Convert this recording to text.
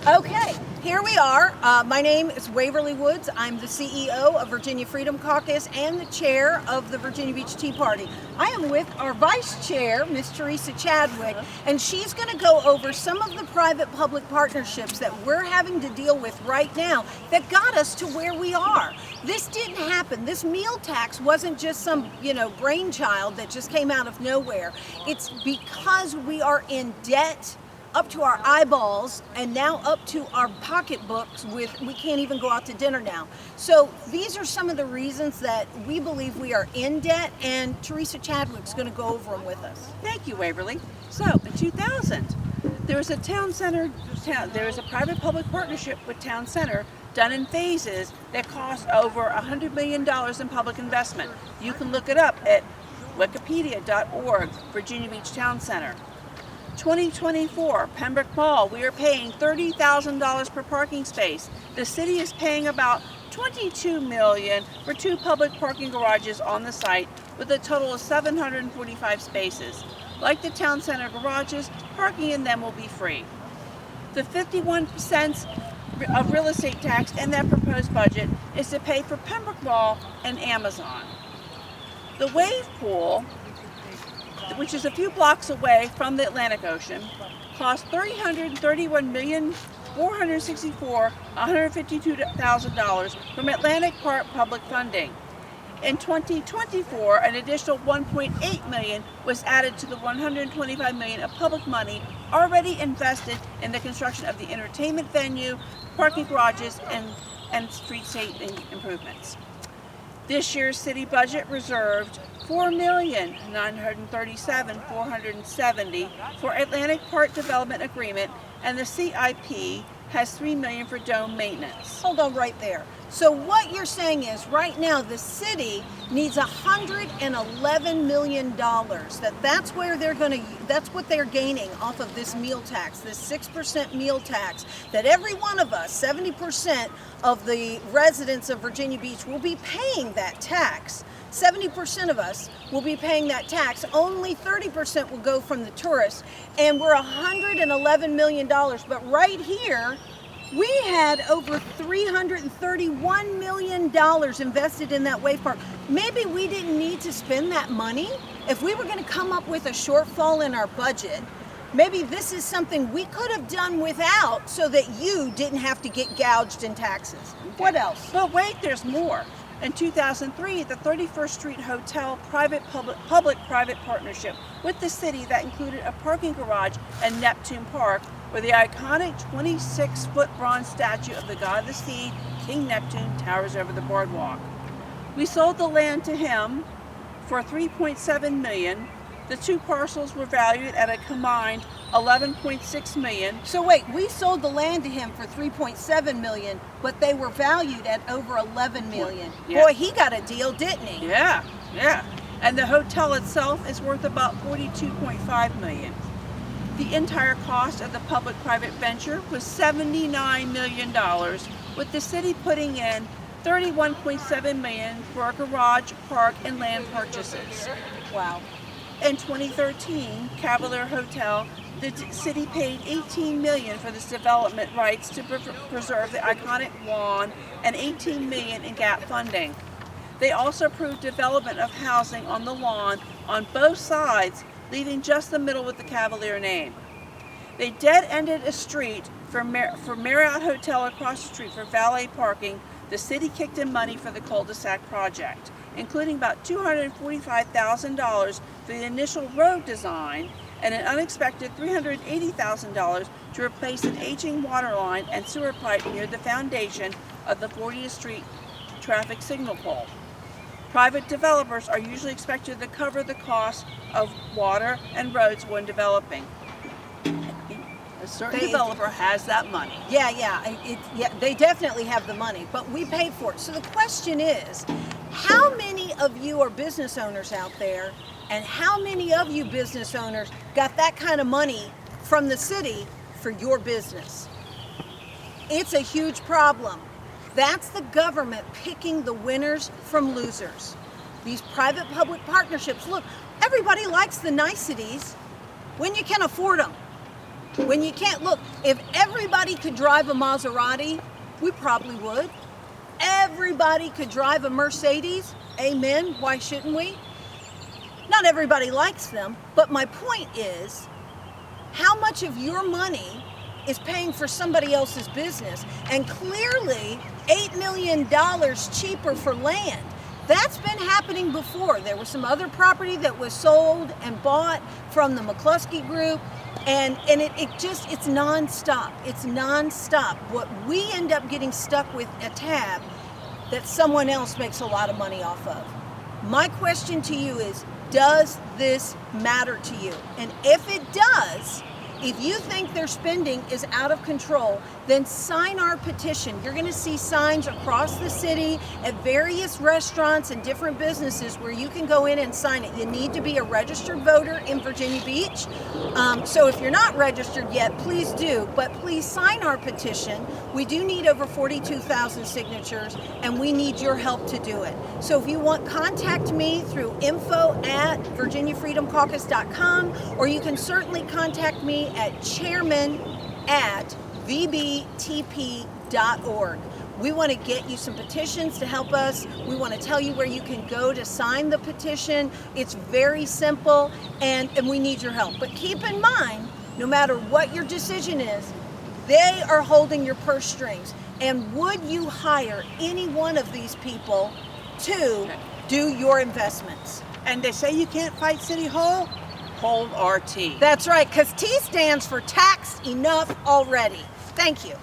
Okay, here we are. My name is Waverly Woods. I'm the CEO of Virginia Freedom Caucus and the chair of the Virginia Beach Tea Party. I am with our vice chair, Miss Teresa Chadwick, and she's going to go over some of the private-public partnerships that we're having to deal with right now that got us to where we are. This didn't happen. This meal tax wasn't just some, brainchild that just came out of nowhere. It's because we are in debt up to our eyeballs and now up to our pocketbooks we can't even go out to dinner now. So these are some of the reasons that we believe we are in debt, and Teresa Chadwick's going to go over them with us. Thank you, Waverly. So in 2000, there was a private-public partnership with Town Center done in phases that cost over $100 million in public investment. You can look it up at wikipedia.org, Virginia Beach Town Center. 2024, Pembroke Mall, we are paying $30,000 per parking space. The city is paying about $22 million for 2 public parking garages on the site with a total of 745 spaces. Like the town center garages, parking in them will be free. The 51 cents of real estate tax in that proposed budget is to pay for Pembroke Mall and Amazon. The wave pool, which is a few blocks away from the Atlantic Ocean, cost $331,464,152,000 from Atlantic Park public funding. In 2024, an additional $1.8 million was added to the $125 million of public money already invested in the construction of the entertainment venue, parking garages, and street safety improvements. This year's city budget reserved $4,937,470 for Atlantic Park Development Agreement, and the CIP has $3 million for dome maintenance. Hold on right there. So what you're saying is right now the city needs $111 million. That's what they're gaining off of this meal tax, this 6% meal tax, that every one of us, 70% of the residents of Virginia Beach, will be paying that tax. 70% of us will be paying that tax. Only 30% will go from the tourists, and we're $111 million. But right here, we had over $331 million invested in that wave park. Maybe we didn't need to spend that money. If we were going to come up with a shortfall in our budget, maybe this is something we could have done without, so that you didn't have to get gouged in taxes. Okay. What else? But wait, there's more. In 2003, the 31st Street Hotel public-private partnership with the city that included a parking garage and Neptune Park, where the iconic 26-foot bronze statue of the god of the sea, King Neptune, towers over the boardwalk. We sold the land to him for $3.7 million. The 2 parcels were valued at a combined $11.6 million. So wait, we sold the land to him for $3.7 million, but they were valued at over $11 million. Yeah. Boy, he got a deal, didn't he? Yeah. And the hotel itself is worth about $42.5 million. The entire cost of the public-private venture was $79 million, with the city putting in $31.7 million for a garage, park, and land purchases. Wow. In 2013, Cavalier Hotel, the city paid $18 million for this development rights to preserve the iconic lawn and $18 million in gap funding. They also approved development of housing on the lawn on both sides, leaving just the middle with the Cavalier name. They dead-ended a street for Marriott Hotel across the street for valet parking. The city kicked in money for the cul-de-sac project, including about $245,000 for the initial road design and an unexpected $380,000 to replace an aging water line and sewer pipe near the foundation of the 40th Street traffic signal pole. Private developers are usually expected to cover the cost of water and roads when developing. A certain developer has that money. Yeah, they definitely have the money, but we paid for it. So the question is, how many of you are business owners out there, and how many of you business owners got that kind of money from the city for your business? It's a huge problem. That's the government picking the winners from losers. These private-public partnerships, look, everybody likes the niceties when you can afford them. When you can't look, if everybody could drive a Maserati, we probably would. Everybody could drive a Mercedes, amen, why shouldn't we? Not everybody likes them, but my point is, how much of your money is paying for somebody else's business? And clearly, $8 million cheaper for land. That's been happening before. There was some other property that was sold and bought from the McCluskey Group, and it's nonstop. It's nonstop. What we end up getting stuck with a tab that someone else makes a lot of money off of. My question to you is, does this matter to you? And if it does, if you think their spending is out of control, then sign our petition. You're going to see signs across the city at various restaurants and different businesses where you can go in and sign it. You need to be a registered voter in Virginia Beach. So if you're not registered yet, please do. But please sign our petition. We do need over 42,000 signatures, and we need your help to do it. So if you want, contact me through info@virginiafreedomcaucus.com, or you can certainly contact me at chairman@vbtp.org. We want to get you some petitions to help us. We want to tell you where you can go to sign the petition. It's very simple, and we need your help. But keep in mind, no matter what your decision is, they are holding your purse strings. And would you hire any one of these people to do your investments? And they say you can't fight City Hall? Hold our tea. That's right, because T stands for taxed enough already. Thank you.